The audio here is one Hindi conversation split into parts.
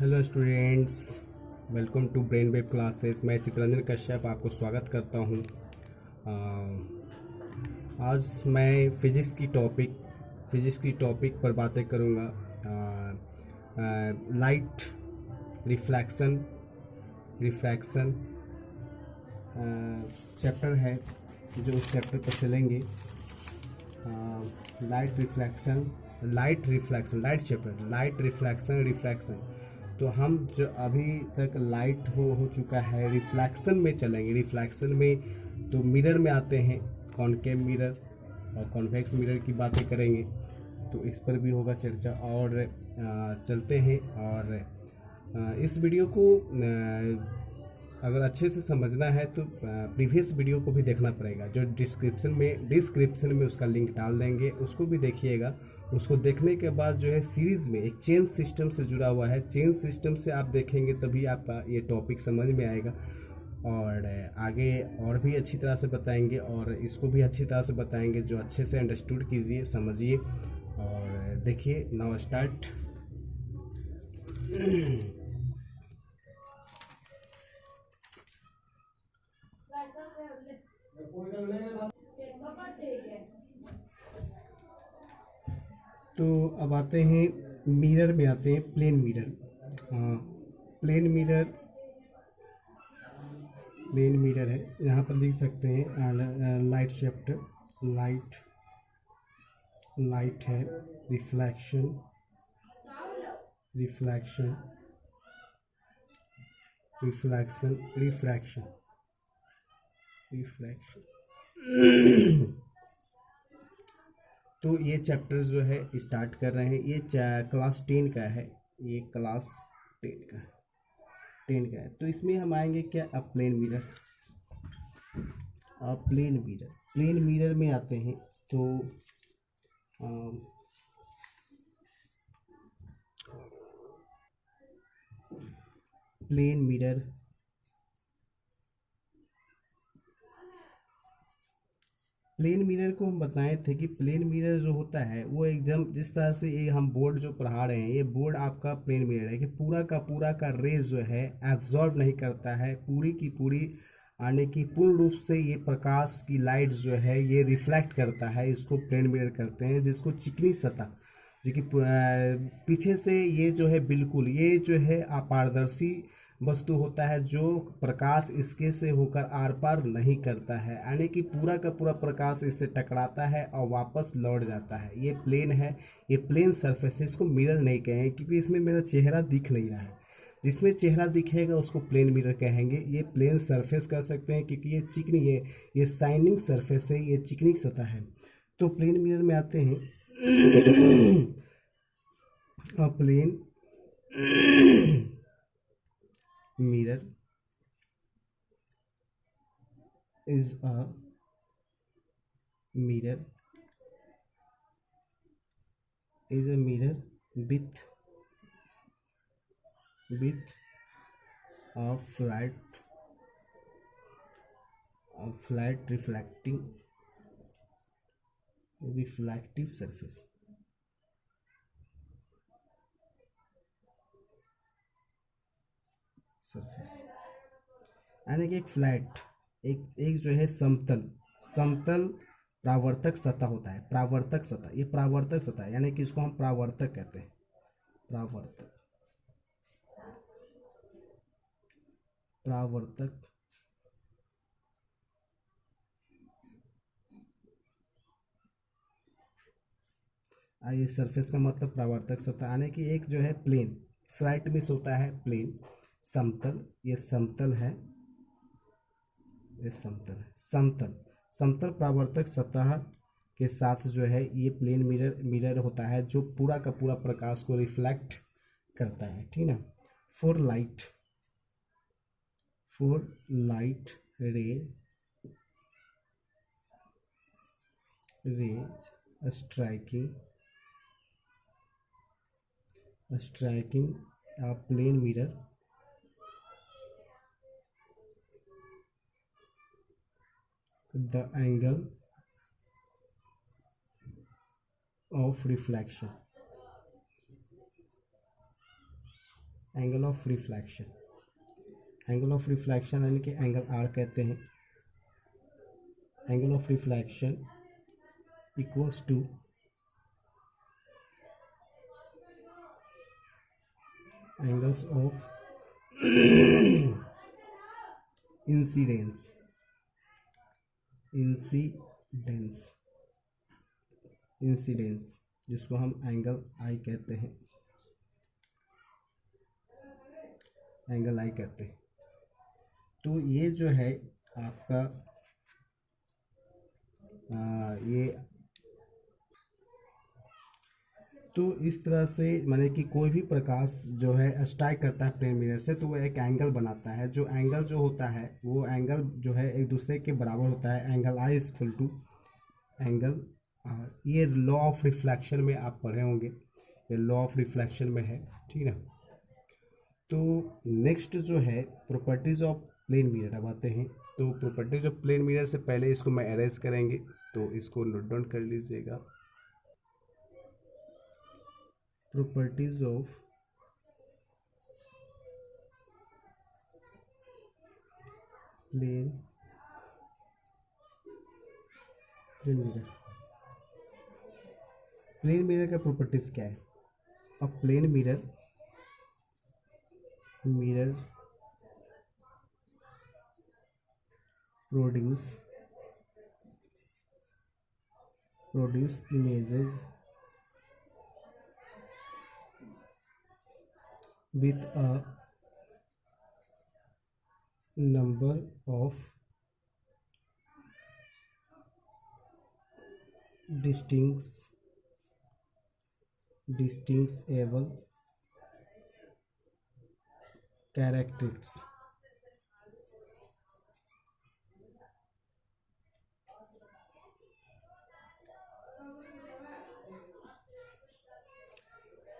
Hello students, welcome to brain wave classes. मैं चित्रंजन कश्यप आपको स्वागत करता हूँ। आज मैं फिजिक्स की टॉपिक पर बातें करूँगा। लाइट रिफ्लैक्शन रिफ्रैक्शन चैप्टर है, जो उस चैप्टर पर चलेंगे। Light reflection refraction. तो हम जो अभी तक लाइट हो चुका है, रिफ्लैक्शन में चलेंगे। रिफ्लैक्शन में तो मिरर में आते हैं, कॉनकेव मिरर और कॉन्वेक्स मिरर की बातें करेंगे, तो इस पर भी होगा चर्चा। और चलते हैं। और इस वीडियो को अगर अच्छे से समझना है तो प्रीवियस वीडियो को भी देखना पड़ेगा, जो डिस्क्रिप्शन में उसका लिंक डाल देंगे, उसको भी देखिएगा। उसको देखने के बाद जो है सीरीज़ में एक चेन सिस्टम से जुड़ा हुआ है, चेन सिस्टम से आप देखेंगे तभी आपका ये टॉपिक समझ में आएगा। और आगे और भी अच्छी तरह से बताएंगे, और इसको भी अच्छी तरह से बताएंगे, जो अच्छे से अंडरस्टूड कीजिए, समझिए और देखिए। Now start. तो अब आते हैं मिरर में, आते हैं प्लेन मिरर। हाँ, प्लेन मिरर प्लेन मिरर है, यहाँ पर लिख सकते हैं लाइट चैप्टर। लाइट लाइट है, reflection reflection reflection refraction refraction. तो ये चैप्टर जो है स्टार्ट कर रहे हैं। ये क्लास 10 का है, ये क्लास 10 का है। तो इसमें हम आएंगे क्या, अब प्लेन मिरर। प्लेन मिरर में आते हैं। तो प्लेन मिरर प्लेन मिरर को हम बताए थे कि प्लेन मिरर जो होता है वो एकदम जिस तरह से ये हम बोर्ड जो पढ़ा रहे हैं, ये बोर्ड आपका प्लेन मिरर है कि पूरा का रेज जो है एब्जॉर्ब नहीं करता है, पूरी की पूरी आने की पूर्ण रूप से ये प्रकाश की लाइट जो है ये रिफ्लेक्ट करता है। इसको प्लेन मिरर करते हैं, जिसको चिकनी सतह, जो कि पीछे से ये जो है बिल्कुल ये जो है अपारदर्शी वस्तु होता है, जो प्रकाश इसके से होकर आर पार नहीं करता है, यानी कि पूरा का पूरा प्रकाश इससे टकराता है और वापस लौट जाता है। ये प्लेन है, ये प्लेन सरफेस है। इसको मिरर नहीं कहेंगे क्योंकि इसमें मेरा चेहरा दिख नहीं रहा है। जिसमें चेहरा दिखेगा उसको प्लेन मिरर कहेंगे। ये प्लेन सरफेस कह सकते हैं क्योंकि ये चिकनी है, ये शाइनिंग सरफेस है, ये चिकनी सतह है। तो प्लेन मिरर में आते हैं। Plane mirror is a mirror with a flat reflective surface। यानी कि एक फ्लैट, एक जो है समतल परावर्तक सतह होता है। परावर्तक सतह, ये परावर्तक सतह है, यानी कि इसको हम परावर्तक कहते हैं। परावर्तक ये सरफेस का मतलब परावर्तक सतह, यानी कि एक जो है प्लेन, फ्लैट मिस होता है प्लेन, समतल, ये समतल है, ये समतल परावर्तक सतह के साथ जो है ये प्लेन मिरर होता है, जो पूरा का पूरा प्रकाश को रिफ्लेक्ट करता है। ठीक ना। फॉर लाइट रे striking a plane mirror, the angle of reflection angle of reflection, angle of reflection यानी कि एंगल आर कहते हैं। Angle of reflection equals two angles of incidence, incidence, incidence जिसको हम एंगल आई कहते हैं, एंगल आई कहते हैं। तो ये जो है आपका ये तो इस तरह से माने कि कोई भी प्रकाश जो है स्ट्राइक करता है प्लेन मिरर से तो वो एक एंगल बनाता है। जो एंगल जो होता है वो एंगल जो है एक दूसरे के बराबर होता है। Angle i is equal to angle r. ये लॉ ऑफ रिफ्लेक्शन में आप पढ़े होंगे, ये लॉ ऑफ रिफ्लेक्शन में है, ठीक है। तो नेक्स्ट जो है प्रॉपर्टीज ऑफ प्लेन मिरर, अब आते हैं। तो प्रॉपर्टीज ऑफ प्लेन मिरर से पहले इसको मैं अरेंज करेंगे, तो इसको नोट डाउन कर लीजिएगा। Properties of plane mirror. Plane mirror का प्रॉपर्टीज क्या है? अब plane mirror produce images with a number of distinguishable characteristics।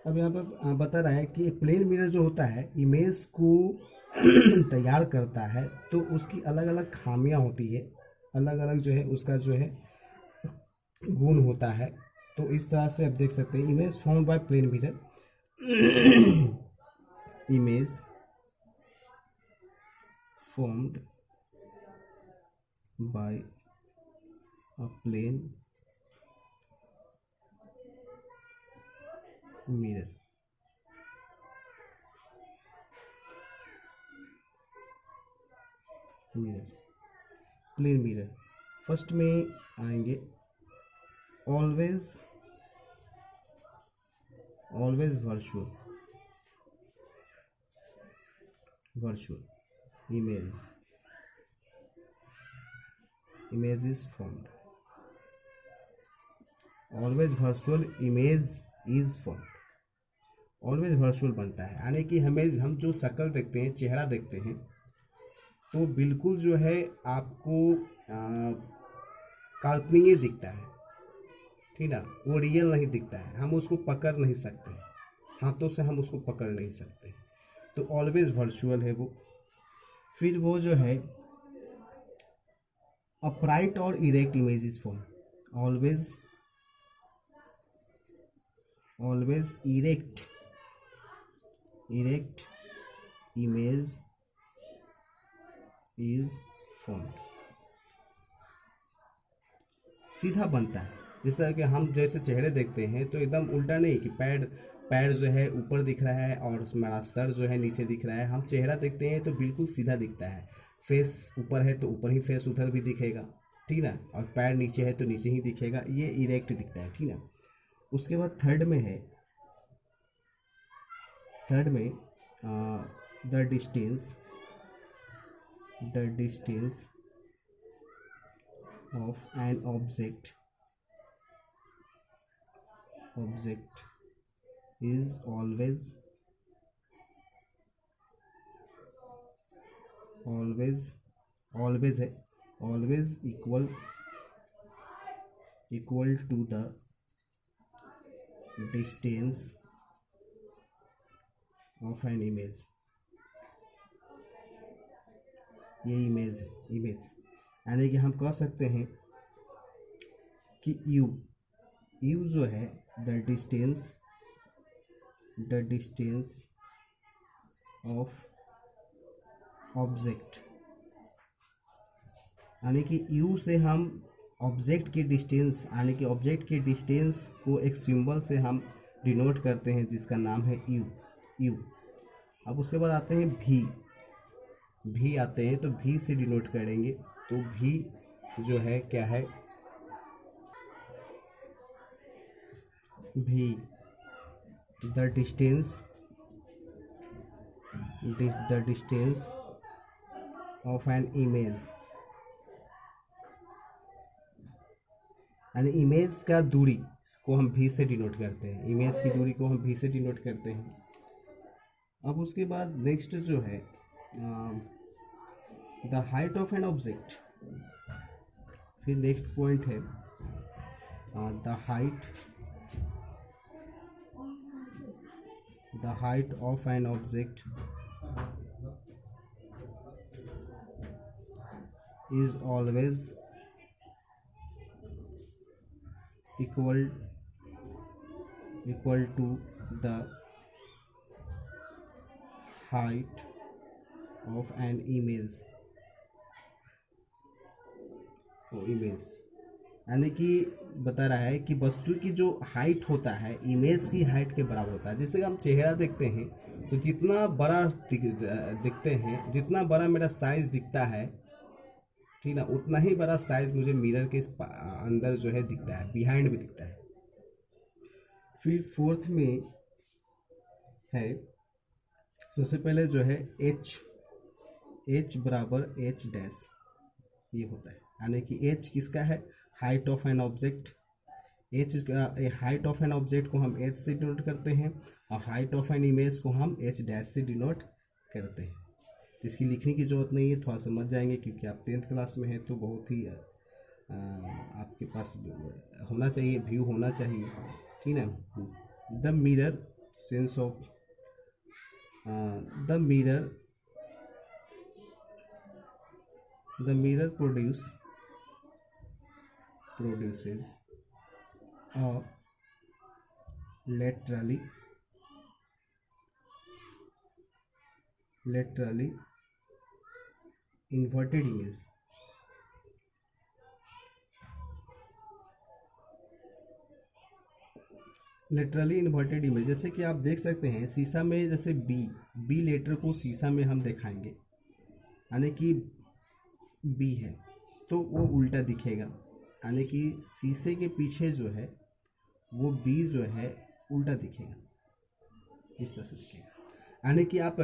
अब यहाँ पर बता रहा है कि प्लेन मिरर जो होता है इमेज को तैयार करता है, तो उसकी अलग अलग खामियां होती है, अलग अलग जो है उसका जो है गुण होता है। तो इस तरह से आप देख सकते हैं image formed by plane mirror, image formed by a plane mirror. Plane mirror first में आएंगे always virtual image is formed, always virtual image is formed, always virtual बनता है। यानी कि हम जो शक्ल देखते हैं, चेहरा देखते हैं, तो बिल्कुल जो है आपको काल्पनिक दिखता है, ठीक ना, वो रियल नहीं दिखता है, हम उसको पकड़ नहीं सकते, हाथों से हम उसको पकड़ नहीं सकते। तो ऑलवेज वर्चुअल है वो। फिर वो जो है अपराइट और erect images form, always erect image is formed, सीधा बनता है। जिस तरह के हम जैसे चेहरे देखते हैं तो एकदम उल्टा नहीं कि पैर जो है ऊपर दिख रहा है और हमारा सर जो है नीचे दिख रहा है। हम चेहरा देखते हैं तो बिल्कुल सीधा दिखता है, फेस ऊपर है तो ऊपर ही फेस उधर भी दिखेगा, ठीक ना, और पैर नीचे है तो नीचे ही दिखेगा, ये इरेक्ट दिखता है, ठीक ना। उसके बाद थर्ड में the distance of an object is always equal to the distance of an image। ये इमेज यानी कि हम कह सकते हैं कि यू जो है द डिस्टेंस ऑफ ऑब्जेक्ट, यानी कि यू से हम ऑब्जेक्ट की डिस्टेंस, यानी कि ऑब्जेक्ट के डिस्टेंस को एक सिंबल से हम डिनोट करते हैं जिसका नाम है यू। अब उसके बाद आते हैं भी आते हैं, तो भी से डिनोट करेंगे। तो भी जो है क्या है, भी the distance of an image, यानी इमेज का दूरी को हम भी से डिनोट करते हैं, इमेज की दूरी को हम भी से डिनोट करते हैं। अब उसके बाद नेक्स्ट जो है the height of an object, फिर नेक्स्ट पॉइंट है the height of an object is always equal to the height of an image, यानी कि बता रहा है कि वस्तु की जो हाइट होता है इमेज की हाइट के बराबर होता है। जैसे हम चेहरा देखते हैं तो जितना बड़ा दिखते हैं, जितना बड़ा मेरा साइज दिखता है, ठीक ना, उतना ही बड़ा साइज मुझे मिरर के अंदर जो है दिखता है, बिहाइंड भी दिखता है। फिर फोर्थ में है, सबसे पहले जो है एच बराबर एच डैश, ये होता है, यानी कि एच किसका है, height of an object. Height of an object को हम एच से डिनोट करते हैं और हाइट ऑफ एन इमेज को हम एच डैश से डिनोट करते हैं। इसकी लिखने की जरूरत नहीं है, थोड़ा समझ जाएंगे क्योंकि आप 10th क्लास में हैं, तो बहुत ही आपके पास होना चाहिए, व्यू होना चाहिए, ठीक है। The mirror sense of the mirror produces a laterally inverted image, laterally inverted image. जैसे कि आप देख सकते हैं शीशा में, जैसे बी लेटर को शीशा में हम दिखाएंगे, यानी कि बी है तो वो उल्टा दिखेगा, यानी कि शीशे के पीछे जो है वो बी जो है उल्टा दिखेगा, इस तरह से दिखेगा। यानी कि आप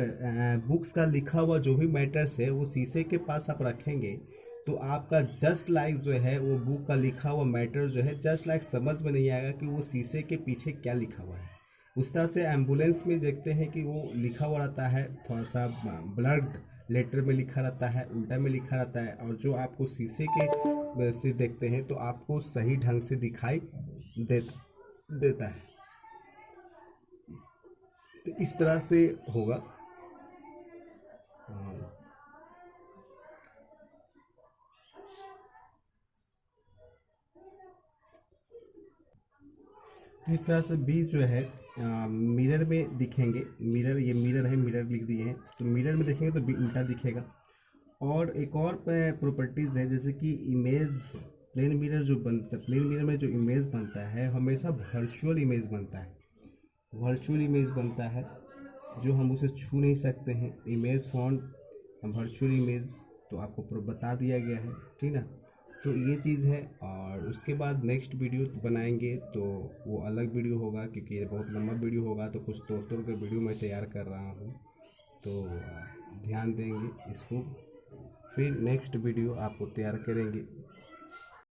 बुक्स का लिखा हुआ जो भी मैटर्स है वो शीशे के पास आप रखेंगे तो आपका जस्ट लाइक जो है वो बुक का लिखा हुआ मैटर जो है जस्ट लाइक समझ में नहीं आएगा कि वो शीशे के पीछे क्या लिखा हुआ है। उस तरह से एम्बुलेंस में देखते हैं कि वो लिखा हुआ रहता है, थोड़ा सा ब्लड लेटर में लिखा रहता है, उल्टा में लिखा रहता है, और जो आपको शीशे के से देखते हैं तो आपको सही ढंग से दिखाई देता है। तो इस तरह से होगा। इस तरह से बी जो है मिरर में दिखेंगे, मिरर, ये मिरर है, मिरर लिख दिए हैं, तो मिरर में देखेंगे तो बी उल्टा दिखेगा। और एक और प्रॉपर्टीज़ है, जैसे कि इमेज, प्लेन मिरर जो बनता है, प्लेन मिरर में जो इमेज बनता है हमेशा वर्चुअल इमेज बनता है, वर्चुअल इमेज बनता है जो हम उसे छू नहीं सकते हैं। इमेज फॉन्ट वर्चुअल इमेज, तो आपको बता दिया गया है, ठीक ना। तो ये चीज़ है। और उसके बाद नेक्स्ट वीडियो बनाएंगे तो वो अलग वीडियो होगा, क्योंकि ये बहुत लंबा वीडियो होगा, तो कुछ दोस्तों का वीडियो मैं तैयार कर रहा हूँ, तो ध्यान देंगे इसको। फिर नेक्स्ट वीडियो आपको तैयार करेंगे।